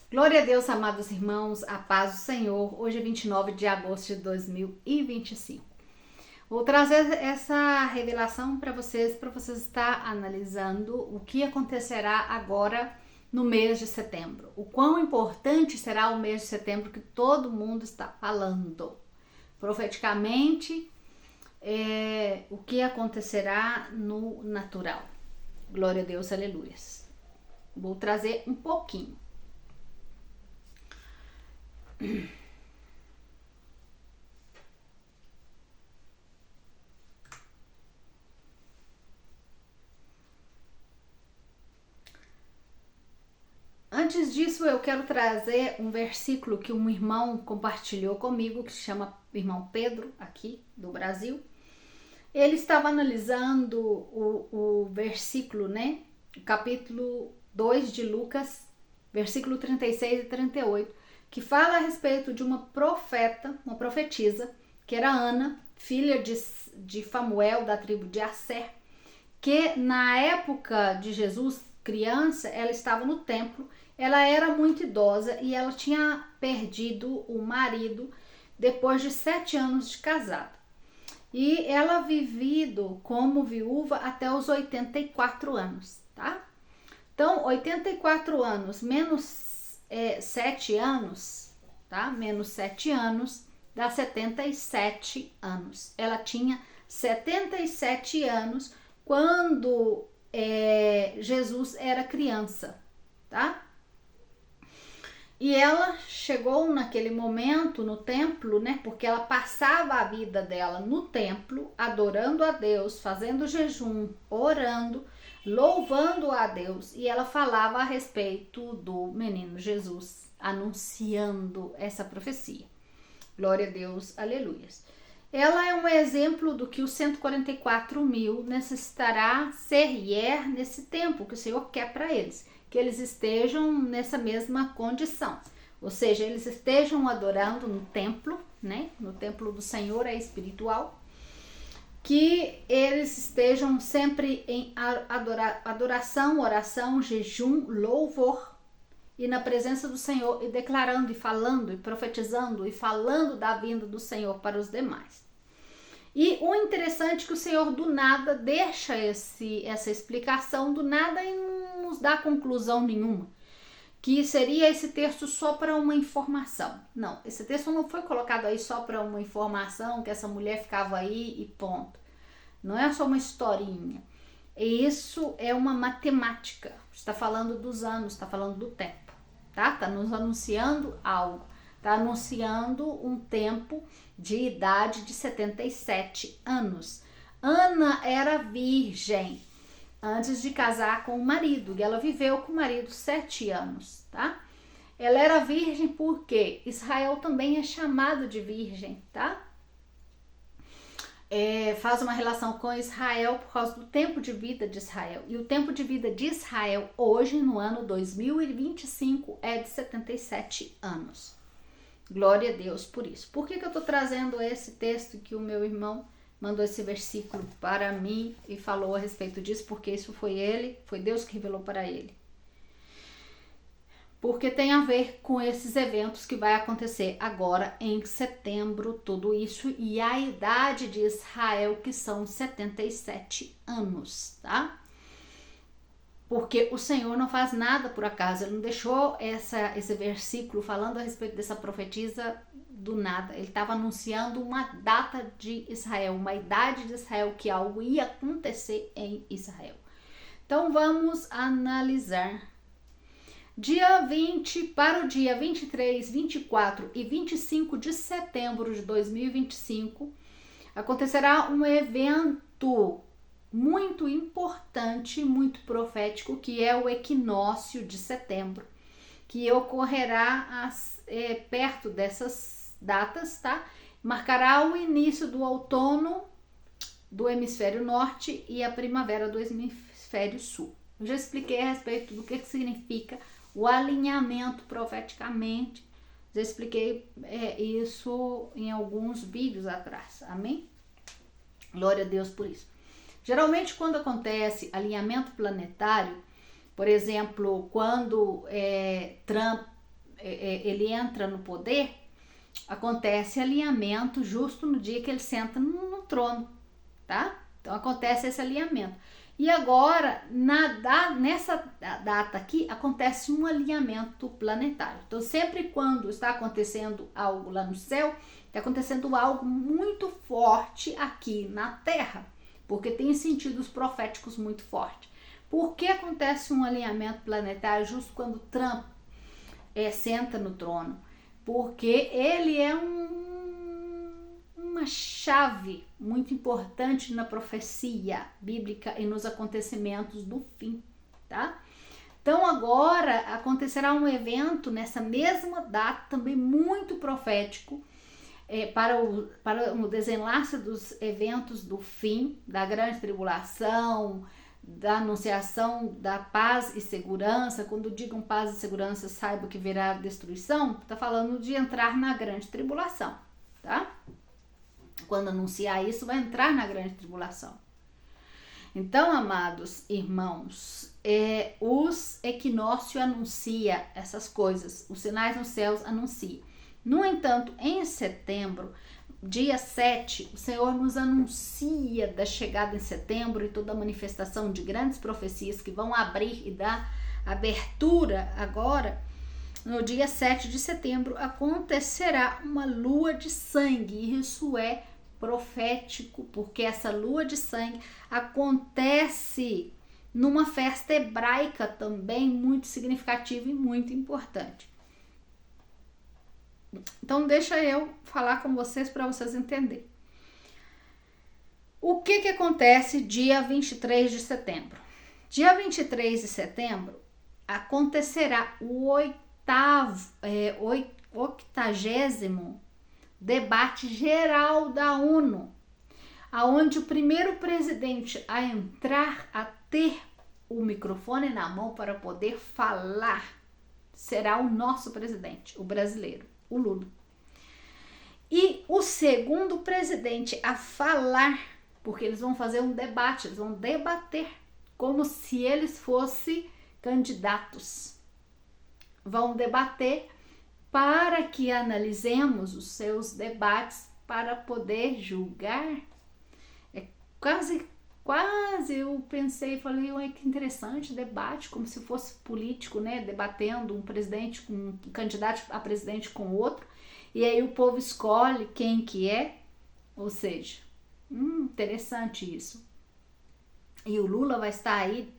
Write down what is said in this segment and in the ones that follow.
Glória a Deus, amados irmãos, a paz do Senhor. Hoje é 29 de agosto de 2025. Vou trazer essa revelação para vocês estar analisando o que acontecerá agora no mês de setembro. O quão importante será o mês de setembro que todo mundo está falando. Profeticamente, o que acontecerá no natural. Glória a Deus, aleluias. Vou trazer um pouquinho. Antes disso, eu quero trazer um versículo que um irmão compartilhou comigo, que se chama irmão Pedro, aqui do Brasil. Ele estava analisando o versículo, né? O capítulo 2 de Lucas, versículo 36 e 38, que fala a respeito de uma profetisa, que era Ana, filha de Famuel, da tribo de Asser, que na época de Jesus, criança, ela estava no templo, ela era muito idosa e ela tinha perdido o marido depois de 7 anos de casada. E ela vivido como viúva até os 84 anos, tá? Então, 84 anos menos 7 anos, tá? Menos 7 anos dá 77 anos. Ela tinha 77 anos quando Jesus era criança, tá? E ela chegou naquele momento no templo, né? Porque ela passava a vida dela no templo, adorando a Deus, fazendo jejum, orando, louvando a Deus. E ela falava a respeito do menino Jesus, anunciando essa profecia. Glória a Deus, aleluias. Ela é um exemplo do que os 144 mil necessitará ser nesse tempo que o Senhor quer para eles. Que eles estejam nessa mesma condição. Ou seja, eles estejam adorando no templo, né? No templo do Senhor espiritual. Que eles estejam sempre em adoração, oração, jejum, louvor. E na presença do Senhor, e declarando, e falando, e profetizando, e falando da vinda do Senhor para os demais. E o interessante é que o Senhor do nada deixa essa explicação do nada e não nos dá conclusão nenhuma. Que seria esse texto só para uma informação. Não, esse texto não foi colocado aí só para uma informação, que essa mulher ficava aí e ponto. Não é só uma historinha. Isso é uma matemática. Está falando dos anos, está falando do tempo. Tá? Está nos anunciando algo. Está anunciando um tempo de idade de 77 anos. Ana era virgem antes de casar com o marido. E ela viveu com o marido 7 anos, tá? Ela era virgem porque Israel também é chamado de virgem, tá? Faz uma relação com Israel por causa do tempo de vida de Israel. E o tempo de vida de Israel hoje, no ano 2025, é de 77 anos. Glória a Deus por isso. Por que eu estou trazendo esse texto que o meu irmão mandou esse versículo para mim e falou a respeito disso? Porque isso foi Deus que revelou para ele. Porque tem a ver com esses eventos que vai acontecer agora em setembro, tudo isso, e a idade de Israel, que são 77 anos, tá? Porque o Senhor não faz nada por acaso, ele não deixou esse versículo falando a respeito dessa profetisa do nada. Ele estava anunciando uma data de Israel, uma idade de Israel, que algo ia acontecer em Israel. Então vamos analisar. Dia 20 para o dia 23, 24 e 25 de setembro de 2025, acontecerá um evento muito importante, muito profético, que é o equinócio de setembro, que ocorrerá perto dessas datas, tá? Marcará o início do outono do hemisfério norte e a primavera do hemisfério sul. Eu já expliquei a respeito do que significa o alinhamento profeticamente, já expliquei isso em alguns vídeos atrás, amém? Glória a Deus por isso. Geralmente, quando acontece alinhamento planetário, por exemplo, quando Trump ele entra no poder, acontece alinhamento justo no dia que ele senta no trono, tá? Então acontece esse alinhamento. E agora, nessa data aqui, acontece um alinhamento planetário. Então, sempre quando está acontecendo algo lá no céu, está acontecendo algo muito forte aqui na Terra, porque tem sentidos proféticos muito fortes. Por que acontece um alinhamento planetário justo quando Trump senta no trono? Porque ele é uma chave muito importante na profecia bíblica e nos acontecimentos do fim, tá? Então agora acontecerá um evento nessa mesma data, também muito profético, para o desenlace dos eventos do fim, da grande tribulação, da anunciação da paz e segurança. Quando digam paz e segurança, saiba que virá destruição, está falando de entrar na grande tribulação, tá? Quando anunciar isso, vai entrar na grande tribulação. Então, amados irmãos, os equinócios anuncia essas coisas, os sinais nos céus anunciam. No entanto, em setembro, dia 7, o Senhor nos anuncia da chegada em setembro e toda a manifestação de grandes profecias que vão abrir e dar abertura agora. No dia 7 de setembro acontecerá uma lua de sangue, e isso é profético, porque essa lua de sangue acontece numa festa hebraica também muito significativa e muito importante. Então deixa eu falar com vocês para vocês entenderem. O que acontece dia 23 de setembro? Dia 23 de setembro acontecerá o 80º debate geral da ONU, aonde o primeiro presidente a entrar, a ter o microfone na mão para poder falar, será o nosso presidente, o brasileiro, o Lula. E o segundo presidente a falar, porque eles vão fazer um debate, eles vão debater como se eles fossem candidatos. Vão debater para que analisemos os seus debates para poder julgar. Quase eu pensei, falei, ué, que interessante, debate, como se fosse político, né, debatendo um presidente com um candidato a presidente com outro, e aí o povo escolhe quem que é, ou seja, interessante isso. E o Lula vai estar aí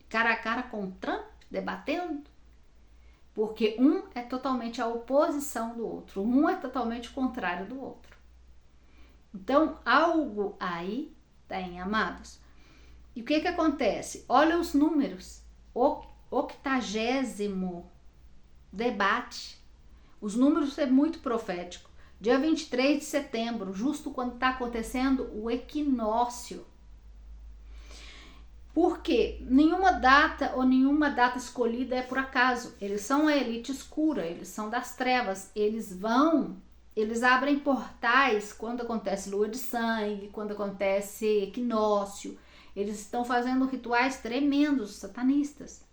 cara a cara com o Trump, debatendo, porque um é totalmente a oposição do outro, um é totalmente o contrário do outro. Então, algo aí tem, amados. E o que acontece? Olha os números. 80º debate. Os números é muito profético. Dia 23 de setembro, justo quando está acontecendo o equinócio. Porque nenhuma data escolhida é por acaso. Eles são a elite escura, eles são das trevas. Eles abrem portais quando acontece lua de sangue, quando acontece equinócio. Eles estão fazendo rituais tremendos, satanistas.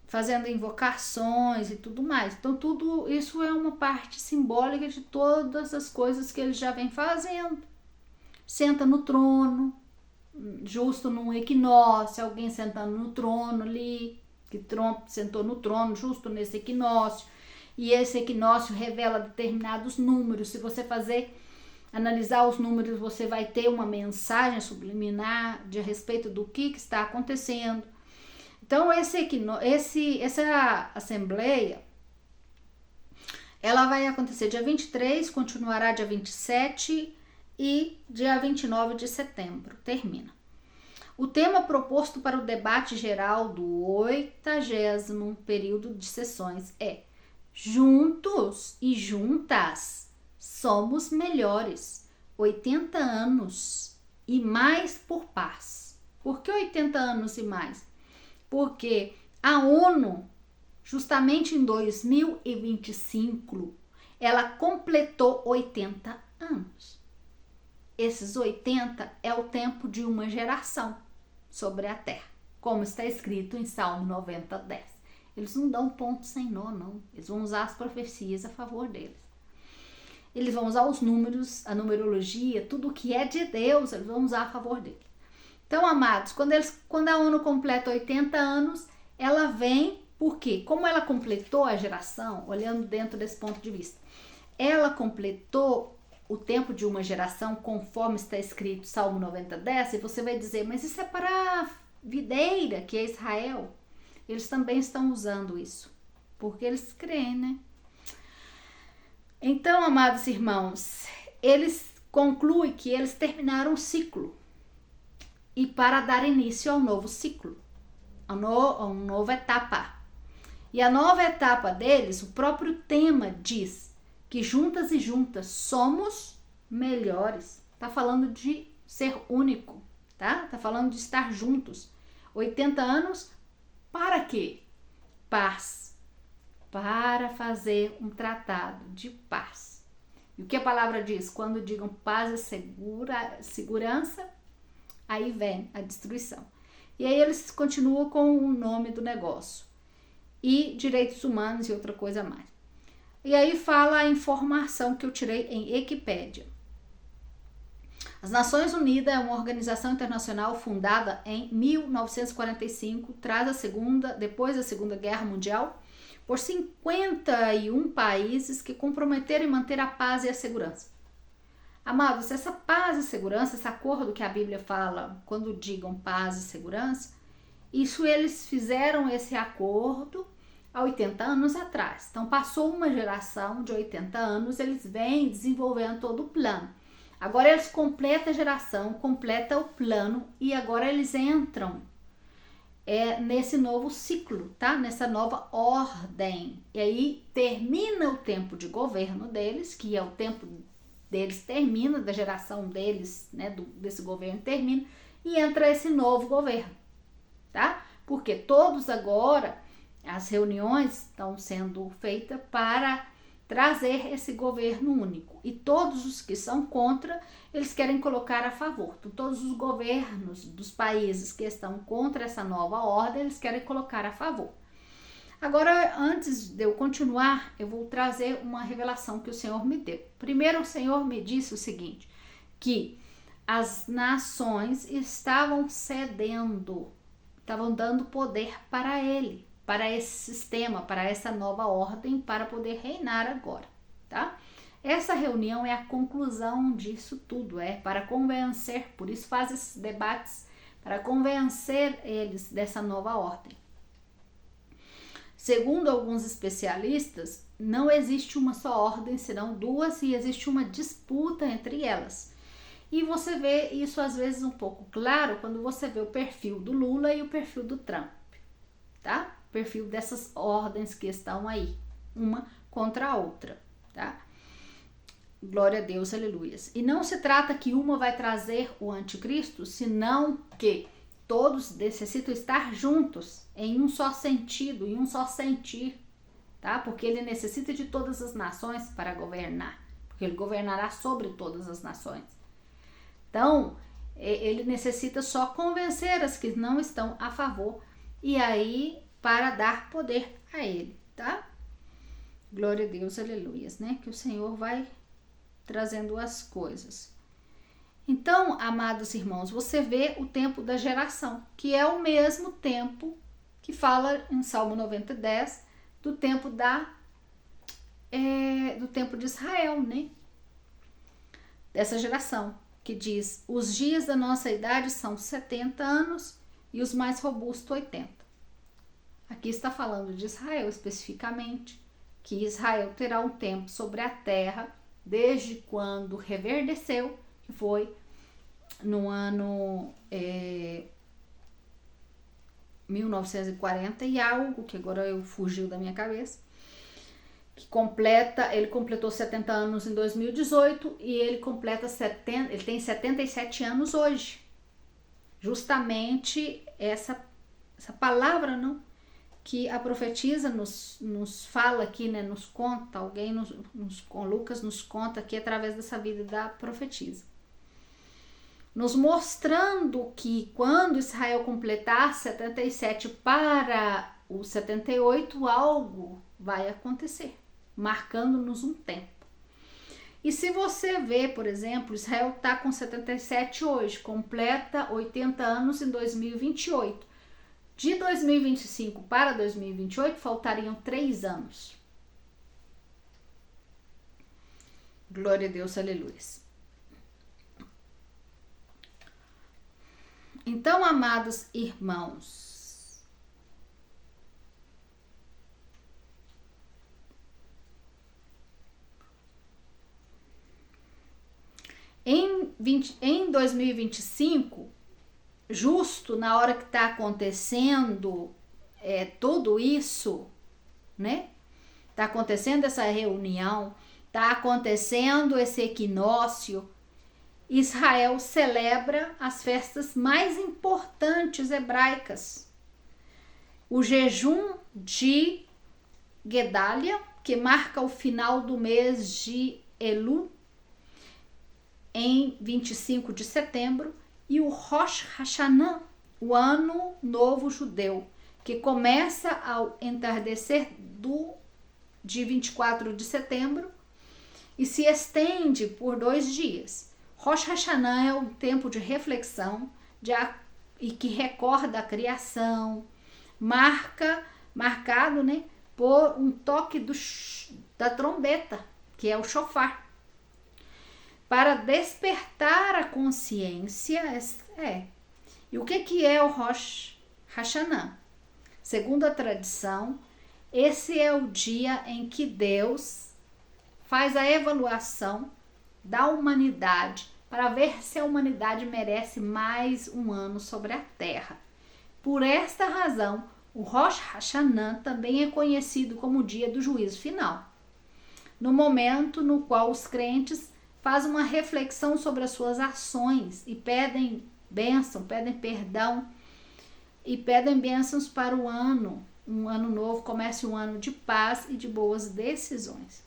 Fazendo invocações e tudo mais. Então tudo isso é uma parte simbólica de todas as coisas que eles já vêm fazendo. Senta no trono, justo num equinócio, alguém sentando no trono ali, que Trump sentou no trono justo nesse equinócio, e esse equinócio revela determinados números. Se você analisar os números, você vai ter uma mensagem subliminar a respeito do que está acontecendo. Então essa assembleia, ela vai acontecer dia 23, continuará dia 27 e dia 29 de setembro, termina. O tema proposto para o debate geral do 80º período de sessões é: juntos e juntas somos melhores, 80 anos e mais por paz. Por que 80 anos e mais? Porque a ONU, justamente em 2025, ela completou 80 anos. Esses 80 é o tempo de uma geração sobre a Terra, como está escrito em Salmo 90:10. Eles não dão ponto sem nó, não. Eles vão usar as profecias a favor deles. Eles vão usar os números, a numerologia, tudo que é de Deus, eles vão usar a favor deles. Então, amados, quando a ONU completa 80 anos, ela vem, por quê? Como ela completou a geração, olhando dentro desse ponto de vista, ela completou o tempo de uma geração, conforme está escrito Salmo 90:10, e você vai dizer, mas isso é para a videira, que é Israel. Eles também estão usando isso, porque eles creem, né? Então, amados irmãos, eles concluem que eles terminaram o ciclo, e para dar início ao novo ciclo, a uma nova etapa. E a nova etapa deles, o próprio tema diz que juntas e juntas somos melhores. Tá falando de ser único, tá? Tá falando de estar juntos. 80 anos, para quê? Paz. Para fazer um tratado de paz. E o que a palavra diz? Quando digam paz e segurança, aí vem a destruição. E aí eles continuam com o nome do negócio. E direitos humanos e outra coisa a mais. E aí fala a informação que eu tirei em Wikipédia. As Nações Unidas é uma organização internacional fundada em 1945, depois da Segunda Guerra Mundial, por 51 países que comprometeram em manter a paz e a segurança. Amados, essa paz e segurança, esse acordo que a Bíblia fala, quando digam paz e segurança, isso eles fizeram esse acordo há 80 anos atrás. Então, passou uma geração de 80 anos, eles vêm desenvolvendo todo o plano. Agora eles completam a geração, completam o plano e agora eles entram nesse novo ciclo, tá? Nessa nova ordem. E aí termina o tempo de governo deles, que é o tempo deles termina, da geração deles, né? Desse governo termina, e entra esse novo governo, tá? Porque todos agora, as reuniões estão sendo feitas para trazer esse governo único. E todos os que são contra, eles querem colocar a favor. Então, todos os governos dos países que estão contra essa nova ordem, eles querem colocar a favor. Agora, antes de eu continuar, eu vou trazer uma revelação que o Senhor me deu. Primeiro, o Senhor me disse o seguinte, que as nações estavam cedendo, estavam dando poder para ele, para esse sistema, para essa nova ordem, para poder reinar agora, tá? Essa reunião é a conclusão disso tudo, para convencer, por isso faz esses debates, para convencer eles dessa nova ordem. Segundo alguns especialistas, não existe uma só ordem, senão duas, e existe uma disputa entre elas. E você vê isso às vezes um pouco claro quando você vê o perfil do Lula e o perfil do Trump, tá? O perfil dessas ordens que estão aí, uma contra a outra, tá? Glória a Deus, aleluias. E não se trata que uma vai trazer o anticristo, senão que todos necessitam estar juntos, em um só sentido, em um só sentir, tá? Porque ele necessita de todas as nações para governar, porque ele governará sobre todas as nações. Então, ele necessita só convencer as que não estão a favor, e aí para dar poder a ele, tá? Glória a Deus, aleluias, né? Que o Senhor vai trazendo as coisas. Então, amados irmãos, você vê o tempo da geração, que é o mesmo tempo que fala em Salmo 90:10 do tempo do tempo de Israel, né? Dessa geração, que diz, os dias da nossa idade são 70 anos e os mais robustos 80. Aqui está falando de Israel especificamente, que Israel terá um tempo sobre a terra desde quando reverdeceu, que foi no ano 1940 e algo, que agora fugiu da minha cabeça, ele completou 70 anos em 2018 e ele tem 77 anos hoje. Justamente essa palavra, não? Que a profetisa nos fala aqui, né? Nos conta, Lucas nos conta aqui através dessa vida da profetisa. Nos mostrando que quando Israel completar 77 para o 78, algo vai acontecer, marcando-nos um tempo. E se você vê, por exemplo, Israel está com 77 hoje, completa 80 anos em 2028. De 2025 para 2028, faltariam 3 anos. Glória a Deus, aleluia. Então, amados irmãos, em 2025, justo na hora que está acontecendo tudo isso, né? Está acontecendo essa reunião, está acontecendo esse equinócio, Israel celebra as festas mais importantes hebraicas. O jejum de Gedalia, que marca o final do mês de Elu, em 25 de setembro, e o Rosh Hashanah, o ano novo judeu, que começa ao entardecer de 24 de setembro e se estende por 2 dias. Rosh Hashanah é um tempo de reflexão e que recorda a criação, marcado, né, por um toque da trombeta, que é o shofar, para despertar a consciência. E o que é o Rosh Hashanah? Segundo a tradição, esse é o dia em que Deus faz a avaliação da humanidade para ver se a humanidade merece mais um ano sobre a Terra. Por esta razão, o Rosh Hashanah também é conhecido como o dia do juízo final, no momento no qual os crentes fazem uma reflexão sobre as suas ações e pedem bênção, pedem perdão e pedem bênçãos para um ano novo, comece um ano de paz e de boas decisões.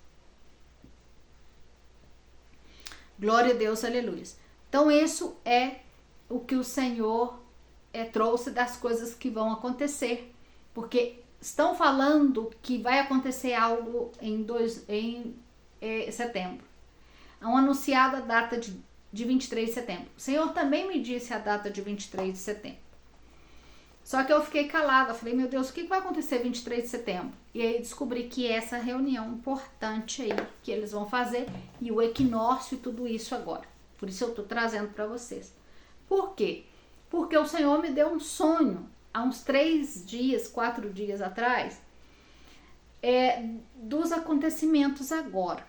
Glória a Deus, aleluia. Então, isso é o que o Senhor trouxe das coisas que vão acontecer, porque estão falando que vai acontecer algo em setembro. É anunciada a data de 23 de setembro. O Senhor também me disse a data de 23 de setembro. Só que eu fiquei calada, falei, meu Deus, o que vai acontecer 23 de setembro? E aí descobri que essa reunião importante aí que eles vão fazer e o equinócio e tudo isso agora. Por isso eu tô trazendo para vocês. Por quê? Porque o Senhor me deu um sonho há uns 4 dias atrás, dos acontecimentos agora.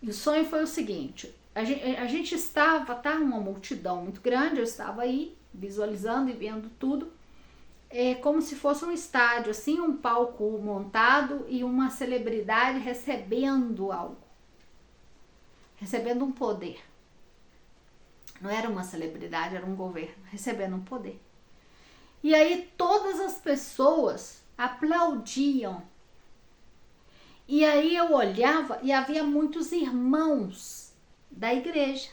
E o sonho foi o seguinte, a gente estava, uma multidão muito grande, eu estava aí visualizando e vendo tudo, como se fosse um estádio, assim, um palco montado e uma celebridade recebendo algo, recebendo um poder. Não era uma celebridade, era um governo, recebendo um poder. E aí todas as pessoas aplaudiam. E aí eu olhava e havia muitos irmãos da igreja.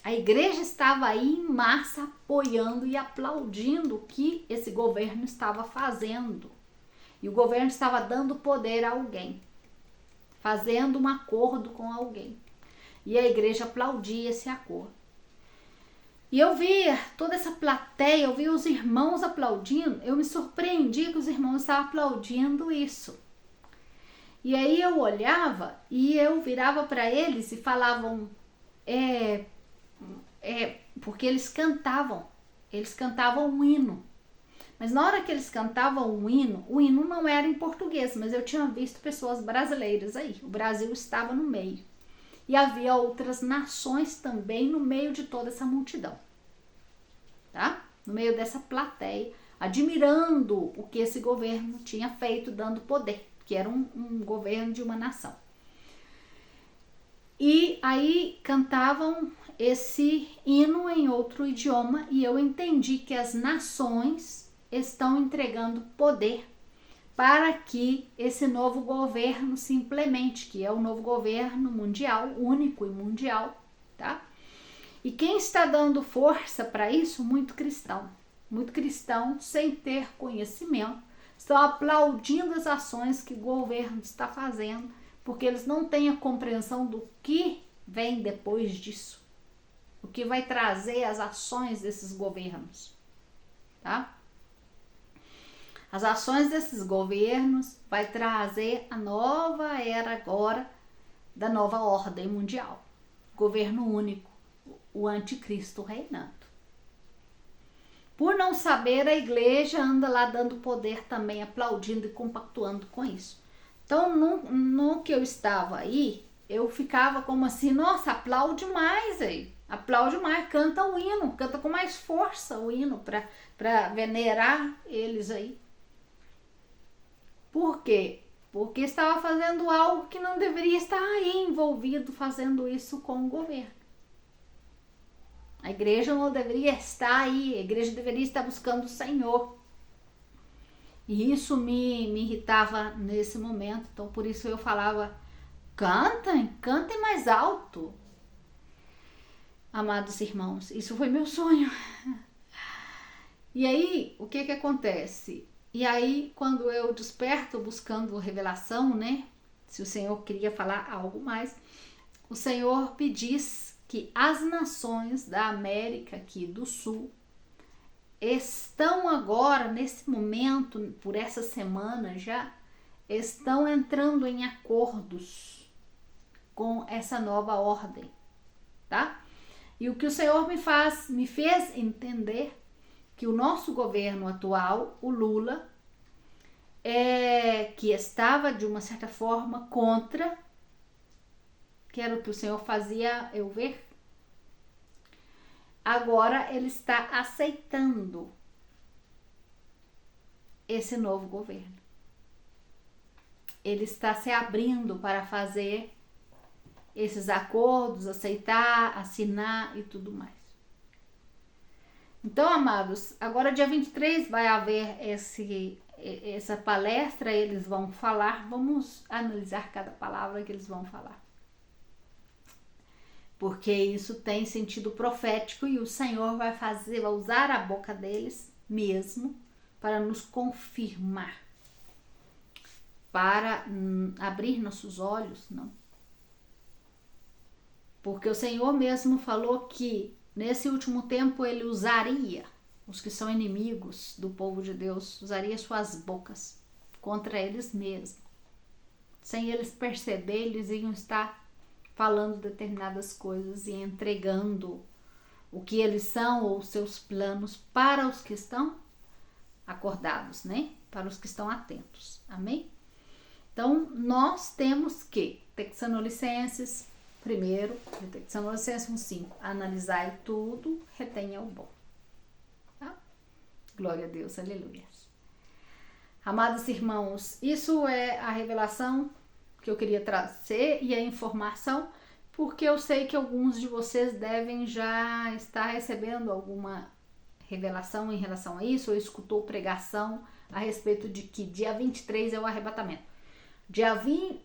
A igreja estava aí em massa apoiando e aplaudindo o que esse governo estava fazendo. E o governo estava dando poder a alguém, fazendo um acordo com alguém. E a igreja aplaudia esse acordo. E eu via toda essa plateia, eu via os irmãos aplaudindo, eu me surpreendi que os irmãos estavam aplaudindo isso. E aí eu olhava e eu virava para eles e falavam, porque eles cantavam um hino. Mas na hora que eles cantavam o hino não era em português, mas eu tinha visto pessoas brasileiras aí, o Brasil estava no meio. E havia outras nações também no meio de toda essa multidão, tá? No meio dessa plateia, admirando o que esse governo tinha feito, dando poder, que era um governo de uma nação. E aí cantavam esse hino em outro idioma e eu entendi que as nações estão entregando poder para que esse novo governo se implemente, que é o novo governo mundial, único e mundial, tá? E quem está dando força para isso? Muito cristão sem ter conhecimento, estão aplaudindo as ações que o governo está fazendo, porque eles não têm a compreensão do que vem depois disso, o que vai trazer as ações desses governos, tá? As ações desses governos vai trazer a nova era agora da nova ordem mundial. Governo único, o anticristo reinando. Por não saber, a igreja anda lá dando poder também, aplaudindo e compactuando com isso. Então, no que eu estava aí, eu ficava como assim, nossa, aplaude mais aí. Aplaude mais, canta o hino, canta com mais força o hino para venerar eles aí. Por quê? Porque estava fazendo algo que não deveria estar aí envolvido, fazendo isso com o governo. A igreja não deveria estar aí, a igreja deveria estar buscando o Senhor. E isso me irritava nesse momento, então por isso eu falava, cantem mais alto. Amados irmãos, isso foi meu sonho. E aí, o que acontece? E aí, quando eu desperto buscando revelação, né? Se o Senhor queria falar algo mais, o Senhor me diz que as nações da América aqui do Sul estão agora, nesse momento, por essa semana já, estão entrando em acordos com essa nova ordem, tá? E o que o Senhor me fez entender que o nosso governo atual, o Lula, que estava de uma certa forma contra, que era o que o Senhor fazia eu ver, agora ele está aceitando esse novo governo. Ele está se abrindo para fazer esses acordos, aceitar, assinar e tudo mais. Então, amados, agora dia 23 vai haver essa palestra, eles vão falar, vamos analisar cada palavra que eles vão falar. Porque isso tem sentido profético e o Senhor vai usar a boca deles mesmo para nos confirmar, para abrir nossos olhos, não. Porque o Senhor mesmo falou que nesse último tempo ele usaria os que são inimigos do povo de Deus, usaria suas bocas contra eles mesmos. Sem eles perceber, eles iam estar falando determinadas coisas e entregando o que eles são ou seus planos para os que estão acordados, né? Para os que estão atentos. Amém? Então, nós temos que, Texanolicenses, primeiro, Texanolicenses 1:5, analisai tudo, retenha o bom. Tá? Glória a Deus, aleluia. Amados irmãos, isso é a revelação que eu queria trazer e a informação, porque eu sei que alguns de vocês devem já estar recebendo alguma revelação em relação a isso, ou escutou pregação a respeito de que dia 23 é o arrebatamento. Dia 20,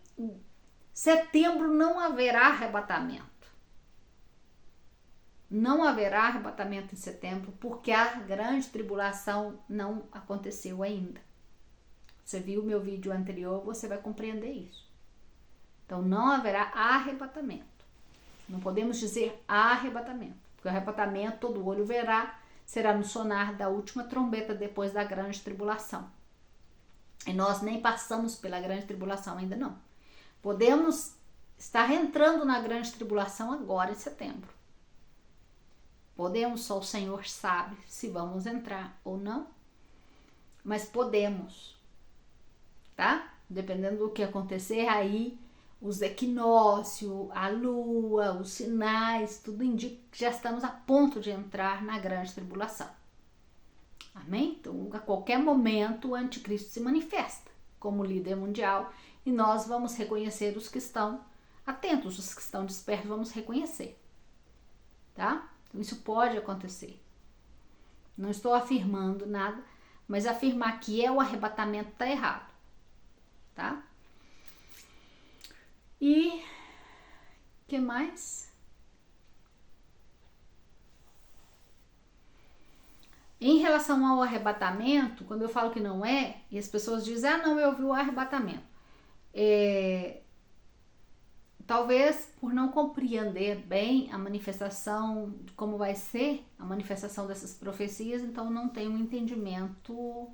setembro não haverá arrebatamento. Não haverá arrebatamento em setembro, porque a grande tribulação não aconteceu ainda. Você viu o meu vídeo anterior, você vai compreender isso. Então, não haverá arrebatamento. Não podemos dizer arrebatamento, porque o arrebatamento todo olho verá, será no sonar da última trombeta depois da grande tribulação. E nós nem passamos pela grande tribulação ainda não. Podemos estar entrando na grande tribulação agora em setembro. Podemos, só o Senhor sabe se vamos entrar ou não, mas podemos, tá? Dependendo do que acontecer aí, os equinócios, a lua, os sinais, tudo indica que já estamos a ponto de entrar na grande tribulação. Amém? Então, a qualquer momento, o anticristo se manifesta como líder mundial e nós vamos reconhecer os que estão atentos, os que estão despertos, vamos reconhecer. Tá? Então, isso pode acontecer. Não estou afirmando nada, mas afirmar que é o arrebatamento está errado. Tá? E que mais? Em relação ao arrebatamento, quando eu falo que não é, e as pessoas dizem, não, eu vi o arrebatamento. Talvez por não compreender bem a manifestação, de como vai ser a manifestação dessas profecias, então não tem um entendimento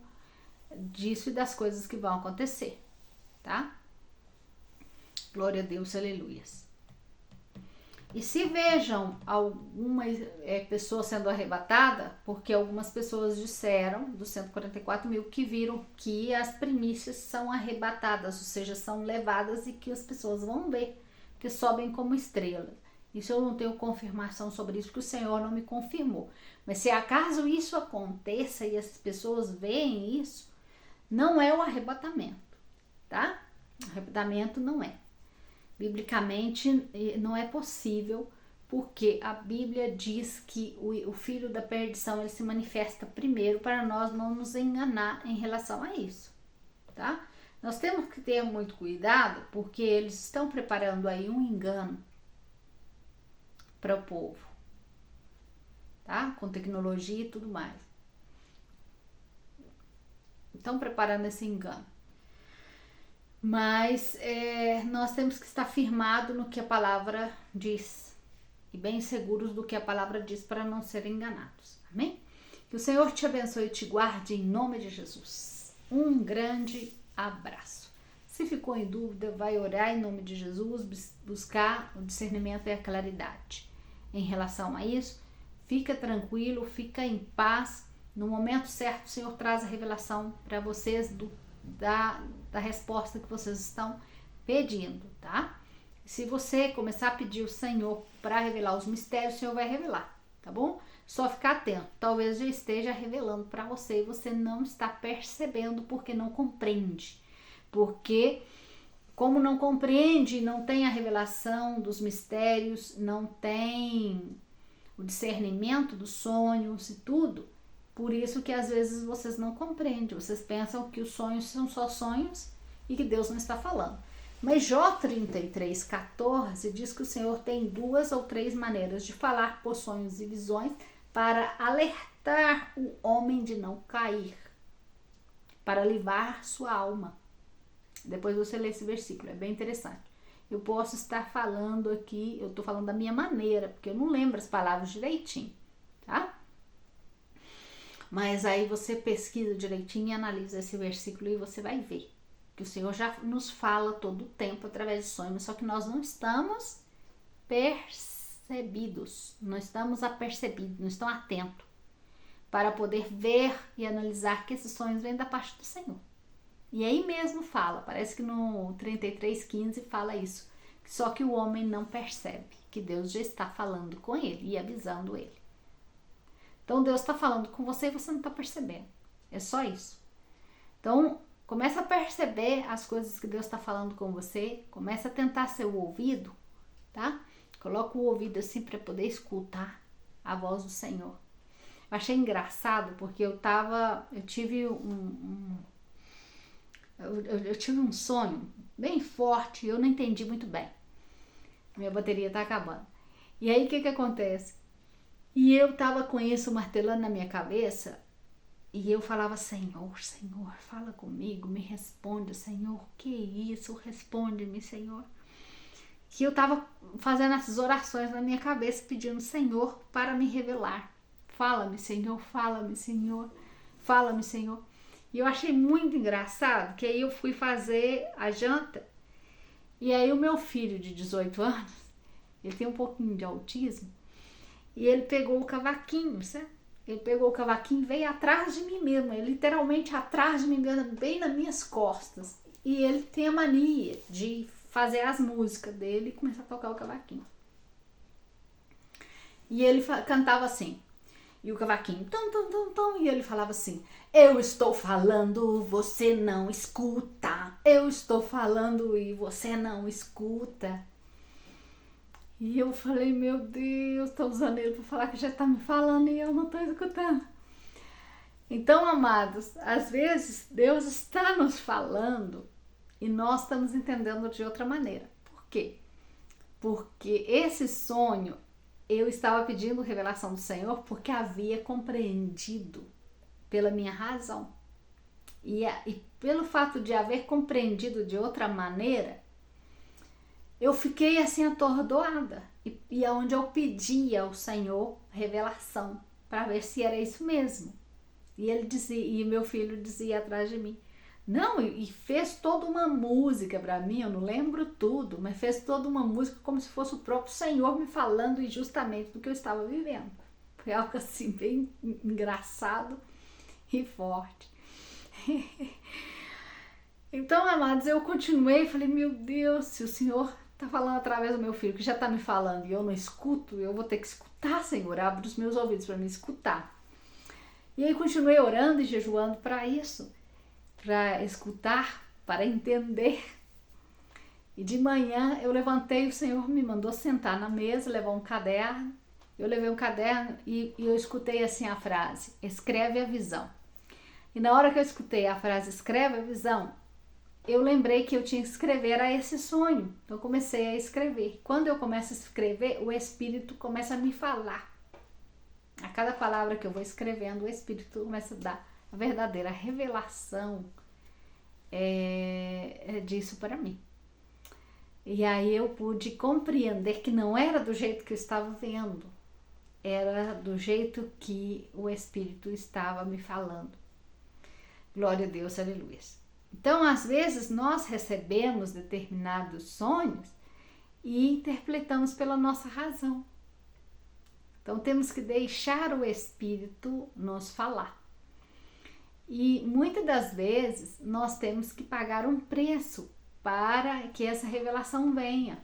disso e das coisas que vão acontecer, tá? Glória a Deus, aleluias. E se vejam alguma pessoa sendo arrebatada, porque algumas pessoas disseram, dos 144 mil, que viram que as primícias são arrebatadas, ou seja, são levadas e que as pessoas vão ver, que sobem como estrelas. Isso eu não tenho confirmação sobre isso, porque o Senhor não me confirmou. Mas se acaso isso aconteça e as pessoas veem isso, não é o arrebatamento, tá? O arrebatamento não é. Biblicamente não é possível, porque a Bíblia diz que o filho da perdição ele se manifesta primeiro para nós não nos enganar em relação a isso, tá? Nós temos que ter muito cuidado, porque eles estão preparando aí um engano para o povo, tá? Com tecnologia e tudo mais. Estão preparando esse engano. Mas nós temos que estar firmados no que a palavra diz e bem seguros do que a palavra diz para não serem enganados. Amém? Que o Senhor te abençoe e te guarde em nome de Jesus. Um grande abraço. Se ficou em dúvida, vai orar em nome de Jesus, buscar o discernimento e a claridade. Em relação a isso, fica tranquilo, fica em paz. No momento certo, o Senhor traz a revelação para vocês da resposta que vocês estão pedindo, tá? Se você começar a pedir o Senhor para revelar os mistérios, o Senhor vai revelar, tá bom? Só ficar atento, talvez já esteja revelando para você e você não está percebendo porque não compreende. Porque como não compreende, não tem a revelação dos mistérios, não tem o discernimento dos sonhos e tudo, por isso que às vezes vocês não compreendem, vocês pensam que os sonhos são só sonhos e que Deus não está falando. Mas Jó 33:14 diz que o Senhor tem 2 ou 3 maneiras de falar por sonhos e visões para alertar o homem de não cair, para livrar sua alma. Depois você lê esse versículo, é bem interessante. Eu posso estar falando aqui, eu estou falando da minha maneira, porque eu não lembro as palavras direitinho, tá? Mas aí você pesquisa direitinho e analisa esse versículo e você vai ver que o Senhor já nos fala todo o tempo através de sonhos, só que nós não estamos percebidos, não estamos apercebidos, não estamos atentos para poder ver e analisar que esses sonhos vêm da parte do Senhor. E aí mesmo fala, parece que no 33:15 fala isso, só que o homem não percebe que Deus já está falando com ele e avisando ele. Então Deus está falando com você e você não está percebendo. É só isso. Então começa a perceber as coisas que Deus está falando com você. Começa a tentar seu ouvido, tá? Coloca o ouvido assim para poder escutar a voz do Senhor. Eu achei engraçado porque eu tive um sonho bem forte e eu não entendi muito bem. Minha bateria está acabando. E aí o que acontece? E eu tava com isso martelando na minha cabeça e eu falava, Senhor, Senhor, fala comigo, me responde, Senhor, que isso? Responde-me, Senhor. Que eu tava fazendo essas orações na minha cabeça, pedindo, Senhor, para me revelar. Fala-me, Senhor, fala-me, Senhor, fala-me, Senhor. E eu achei muito engraçado, que aí eu fui fazer a janta e aí o meu filho de 18 anos, ele tem um pouquinho de autismo, e ele pegou o cavaquinho, certo? Ele pegou o cavaquinho e veio atrás de mim mesmo, ele literalmente atrás de mim mesmo, bem nas minhas costas. E ele tem a mania de fazer as músicas dele e começar a tocar o cavaquinho. E ele cantava assim, e o cavaquinho, tom, tom, tom, tom, e ele falava assim, eu estou falando, você não escuta, eu estou falando e você não escuta. E eu falei, meu Deus, tô usando ele para falar que já tá me falando e eu não tô escutando. Então, amados, às vezes Deus está nos falando e nós estamos entendendo de outra maneira. Por quê? Porque esse sonho, eu estava pedindo revelação do Senhor porque havia compreendido pela minha razão. E pelo fato de haver compreendido de outra maneira, eu fiquei assim atordoada. E onde eu pedia ao Senhor revelação para ver se era isso mesmo. E ele dizia, e meu filho dizia atrás de mim, não, e fez toda uma música para mim, eu não lembro tudo, mas fez toda uma música como se fosse o próprio Senhor me falando justamente do que eu estava vivendo. Foi algo assim bem engraçado e forte. Então, amados, eu continuei e falei, meu Deus, se o Senhor está falando através do meu filho, que já está me falando e eu não escuto, eu vou ter que escutar, Senhor, abre os meus ouvidos para me escutar. E aí continuei orando e jejuando para isso, para escutar, para entender. E de manhã eu levantei, o Senhor me mandou sentar na mesa, levar um caderno. Eu levei um caderno e eu escutei assim a frase, escreve a visão. E na hora que eu escutei a frase, escreve a visão, eu lembrei que eu tinha que escrever a esse sonho. Então eu comecei a escrever. Quando eu começo a escrever, o Espírito começa a me falar. A cada palavra que eu vou escrevendo, o Espírito começa a dar a verdadeira revelação disso para mim. E aí eu pude compreender que não era do jeito que eu estava vendo, era do jeito que o Espírito estava me falando. Glória a Deus, aleluia. Então, às vezes, nós recebemos determinados sonhos e interpretamos pela nossa razão. Então, temos que deixar o Espírito nos falar. E muitas das vezes nós temos que pagar um preço para que essa revelação venha.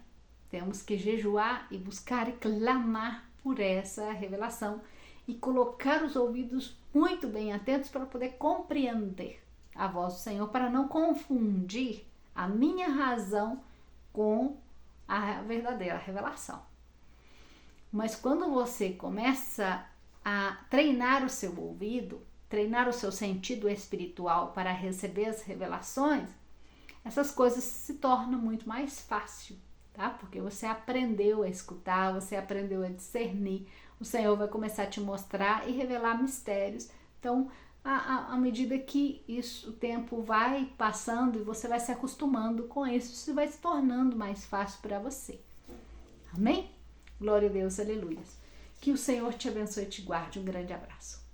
Temos que jejuar e buscar e clamar por essa revelação e colocar os ouvidos muito bem atentos para poder compreender a voz do Senhor, para não confundir a minha razão com a verdadeira revelação. Mas quando você começa a treinar o seu ouvido, treinar o seu sentido espiritual para receber as revelações, essas coisas se tornam muito mais fácil, tá? Porque você aprendeu a escutar, você aprendeu a discernir, o Senhor vai começar a te mostrar e revelar mistérios. Então, à medida que o tempo vai passando e você vai se acostumando com isso vai se tornando mais fácil para você. Amém? Glória a Deus, aleluia. Que o Senhor te abençoe e te guarde. Um grande abraço.